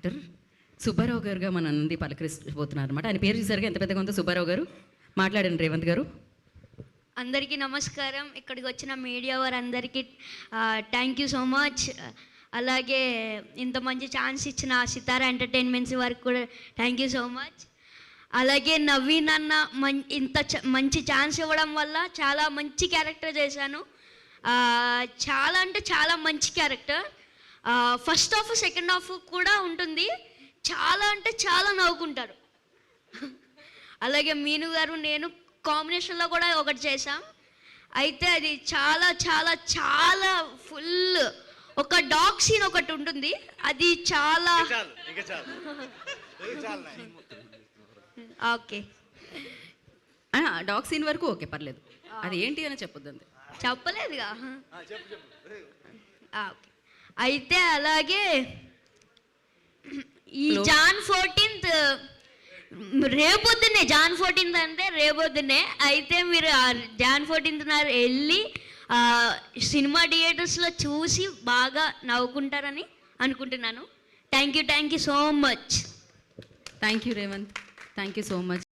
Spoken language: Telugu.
యాక్టర్ సుబ్బారావు గారుగా మన నంది పలకరిస్తున్నారు అనమాట. ఆయన పేరు చూసారుగా ఎంత పెద్దగా ఉందో. సుబ్బారావు గారు మాట్లాడండి. రేవంత్ గారు. అందరికీ నమస్కారం. ఇక్కడికి వచ్చిన మీడియా వారందరికీ థ్యాంక్ యూ సో మచ్. అలాగే ఇంత మంచి ఛాన్స్ ఇచ్చిన సితారా ఎంటర్టైన్మెంట్స్ వారికి కూడా థ్యాంక్ యూ సో మచ్. అలాగే నవీన్ అన్న మంచి ఛాన్స్ ఇవ్వడం వల్ల చాలా మంచి క్యారెక్టర్ చేశాను. చాలా అంటే చాలా మంచి character. First half second half కూడా ఉంటుంది. చాలా అంటే చాలా నవ్వుకుంటారు. అలాగే మీను గారు నేను కాంబినేషన్లో కూడా ఒకటి చేశాం. అయితే అది చాలా చాలా చాలా ఫుల్ ఒక డాగ్ సీన్ ఒకటి ఉంటుంది. అది చాలా ఓకే. డాగ్ సీన్ వరకు ఓకే, పర్లేదు. అది ఏంటి అని చెప్పొద్దండి. చెప్పలేదుగా. అయితే అలాగే ఈ జాన్ 14th రేపొద్దునే, జాన్ 14th అంటే రేపొద్దునే. అయితే మీరు జాన్ 14th వెళ్ళి సినిమా థియేటర్స్లో చూసి బాగా నవ్వుకుంటారని అనుకుంటున్నాను. Thank you so much. Thank you Revanth. Thank you so much.